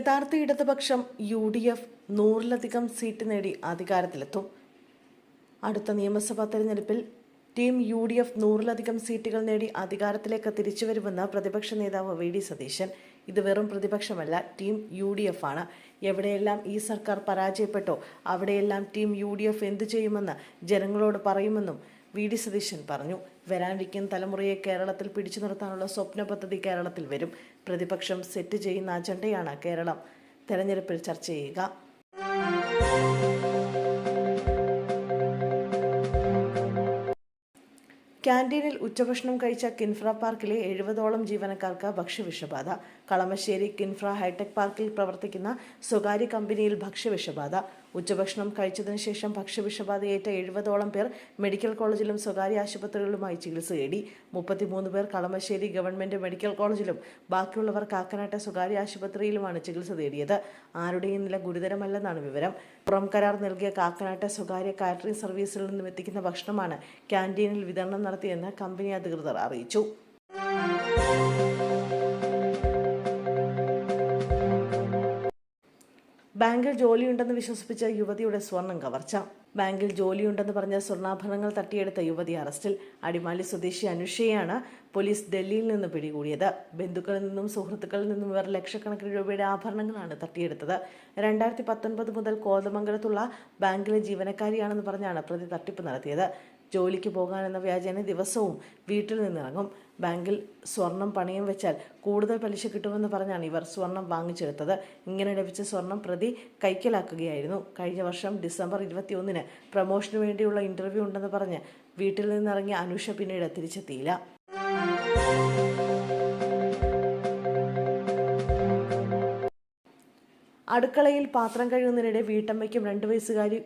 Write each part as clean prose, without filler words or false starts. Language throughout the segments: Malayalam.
യഥാർത്ഥ ഇടതുപക്ഷം UDF 100-ലധികം സീറ്റ് നേടി അധികാരത്തിലെത്തും. അടുത്ത നിയമസഭാ തെരഞ്ഞെടുപ്പിൽ ടീം UDF 100-ലധികം സീറ്റുകൾ നേടി അധികാരത്തിലേക്ക് തിരിച്ചുവരുമെന്ന് പ്രതിപക്ഷ നേതാവ് VD സതീശൻ. ഇത് വെറും പ്രതിപക്ഷമല്ല, ടീം UDF ആണ്. എവിടെയെല്ലാം ഈ സർക്കാർ പരാജയപ്പെട്ടോ അവിടെയെല്ലാം ടീം UDF എന്തു ചെയ്യുമെന്ന് ജനങ്ങളോട് പറയുമെന്നും VD സതീശൻ പറഞ്ഞു. വരാനിരിക്കുന്ന തലമുറയെ കേരളത്തിൽ പിടിച്ചു നിർത്താനുള്ള സ്വപ്ന പദ്ധതി കേരളത്തിൽ വരും. പ്രതിപക്ഷം സെറ്റ് ചെയ്യുന്ന അജണ്ടയാണ് കേരളം തെരഞ്ഞെടുപ്പിൽ ചർച്ച ചെയ്യുക. ക്യാൻറ്റീനിൽ ഉച്ചഭക്ഷണം കഴിച്ച കിൻഫ്ര പാർക്കിലെ 70ഓളം ജീവനക്കാർക്ക് ഭക്ഷ്യവിഷബാധ. കളമശ്ശേരി കിൻഫ്ര ഹൈടെക് പാർക്കിൽ പ്രവർത്തിക്കുന്ന സ്വകാര്യ കമ്പനിയിൽ ഭക്ഷ്യവിഷബാധ. ഉച്ചഭക്ഷണം കഴിച്ചതിന് ശേഷം ഭക്ഷ്യവിഷബാധയേറ്റ 70ഓളം പേർ മെഡിക്കൽ കോളേജിലും സ്വകാര്യ ആശുപത്രികളിലുമായി ചികിത്സ തേടി. 33 പേർ കളമശ്ശേരി ഗവൺമെന്റ് മെഡിക്കൽ കോളേജിലും ബാക്കിയുള്ളവർ കാക്കനാട്ടെ സ്വകാര്യ ആശുപത്രിയിലുമാണ് ചികിത്സ തേടിയത്. ആരുടെയും നില ഗുരുതരമല്ലെന്നാണ് വിവരം. പുറം കരാർ നൽകിയ കാക്കനാട്ടെ സ്വകാര്യ കാറ്ററിംഗ് സർവീസിൽ നിന്നും എത്തിക്കുന്ന ഭക്ഷണമാണ് ക്യാൻറ്റീനിൽ വിതരണം നടത്തിയെന്ന് കമ്പനി അധികൃതർ അറിയിച്ചു. ബാങ്കിൽ ജോലിയുണ്ടെന്ന് വിശ്വസിപ്പിച്ച യുവതിയുടെ സ്വർണം കവർച്ച. ബാങ്കിൽ ജോലിയുണ്ടെന്ന് പറഞ്ഞ സ്വർണ്ണാഭരണങ്ങൾ തട്ടിയെടുത്ത യുവതി അറസ്റ്റിൽ. അടിമാലി സ്വദേശി അനുഷയെയാണ് പോലീസ് ഡൽഹിയിൽ നിന്ന് പിടികൂടിയത്. ബന്ധുക്കളിൽ നിന്നും സുഹൃത്തുക്കളിൽ നിന്നും ഇവർ ലക്ഷക്കണക്കിന് രൂപയുടെ ആഭരണങ്ങളാണ് തട്ടിയെടുത്തത്. 2019 മുതൽ കോതമംഗലത്തുള്ള ബാങ്കിലെ ജീവനക്കാരിയാണെന്ന് പറഞ്ഞാണ് പ്രതി തട്ടിപ്പ് നടത്തിയത്. ജോലിക്ക് പോകാനെന്ന വ്യാജേന ദിവസവും വീട്ടിൽ നിന്നിറങ്ങും. ബാങ്കിൽ സ്വർണം പണയം വെച്ചാൽ കൂടുതൽ പലിശ കിട്ടുമെന്ന് പറഞ്ഞാണ് ഇവർ സ്വർണം വാങ്ങിച്ചെടുത്തത്. ഇങ്ങനെ ലഭിച്ച സ്വർണം പ്രതി കൈക്കലാക്കുകയായിരുന്നു. കഴിഞ്ഞ വർഷം ഡിസംബർ 21-ന് പ്രമോഷന് വേണ്ടിയുള്ള ഇന്റർവ്യൂ ഉണ്ടെന്ന് പറഞ്ഞ് വീട്ടിൽ നിന്നിറങ്ങിയ അനുഷ പിന്നീട് തിരിച്ചെത്തിയില്ല. അടുക്കളയിൽ പാത്രം കഴുകുന്നതിനിടെ വീട്ടമ്മയ്ക്കും 2 വയസ്സുകാരി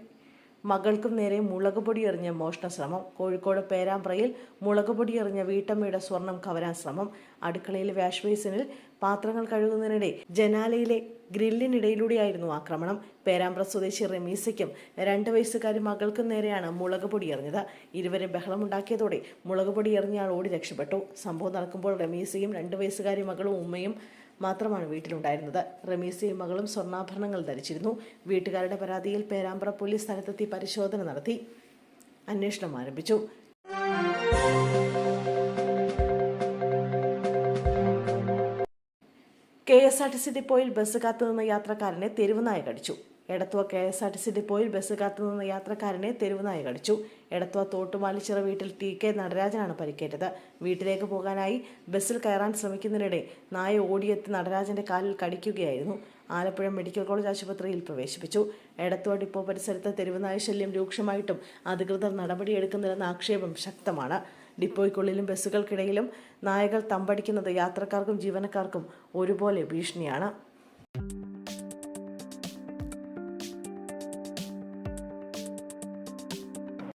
മകൾക്കും നേരെ മുളകുപൊടി എറിഞ്ഞ മോഷണ ശ്രമം. കോഴിക്കോട് പേരാമ്പ്രയിൽ മുളകുപൊടി എറിഞ്ഞ വീട്ടമ്മയുടെ സ്വർണം കവരാൻ ശ്രമം. അടുക്കളയിലെ വാഷ് ബേസിനിൽ പാത്രങ്ങൾ കഴുകുന്നതിനിടെ ജനാലയിലെ ഗ്രില്ലിനിടയിലൂടെയായിരുന്നു ആക്രമണം. പേരാമ്പ്ര സ്വദേശി റമീസയ്ക്കും 2 വയസ്സുകാരി മകൾക്കും നേരെയാണ് മുളകുപൊടി എറിഞ്ഞത്. ഇരുവരും ബഹളമുണ്ടാക്കിയതോടെ മുളകുപൊടി എറിഞ്ഞയാൾ ഓടി രക്ഷപ്പെട്ടു. സംഭവം നടക്കുമ്പോൾ റമീസയും 2 വയസ്സുകാരി മകളും ഉമ്മയും മാത്രമാണ് വീട്ടിലുണ്ടായിരുന്നത്. റമീസയും മകളും സ്വർണ്ണാഭരണങ്ങൾ ധരിച്ചിരുന്നു. വീട്ടുകാരുടെ പരാതിയിൽ പേരാമ്പ്ര പോലീസ് സ്ഥലത്തെത്തി പരിശോധന നടത്തി അന്വേഷണം ആരംഭിച്ചു. KSRTC ഡിപ്പോയിൽ ബസ് കാത്തുനിന്ന യാത്രക്കാരനെ തെരുവുനായ കടിച്ചു. എടത്വ KSRTC ഡിപ്പോയിൽ ബസ് കാത്തുനിന്ന യാത്രക്കാരനെ തെരുവുനായ കടിച്ചു. എടത്വ തോട്ടുമാലിച്ചിറ വീട്ടിൽ TK നടരാജനാണ് പരിക്കേറ്റത്. വീട്ടിലേക്ക് പോകാനായി ബസ്സിൽ കയറാൻ ശ്രമിക്കുന്നതിനിടെ നായ ഓടിയെത്തി നടരാജന്റെ കാലിൽ കടിക്കുകയായിരുന്നു. ആലപ്പുഴ മെഡിക്കൽ കോളേജ് ആശുപത്രിയിൽ പ്രവേശിപ്പിച്ചു. എടത്വ ഡിപ്പോ പരിസരത്ത് തെരുവുനായ ശല്യം രൂക്ഷമായിട്ടും അധികൃതർ നടപടിയെടുക്കുന്നില്ലെന്ന ആക്ഷേപം ശക്തമാണ്. ഡിപ്പോയ്ക്കുള്ളിലും ബസ്സുകൾക്കിടയിലും നായകൾ തമ്പടിക്കുന്നത് യാത്രക്കാർക്കും ജീവനക്കാർക്കും ഒരുപോലെ ഭീഷണിയാണ്.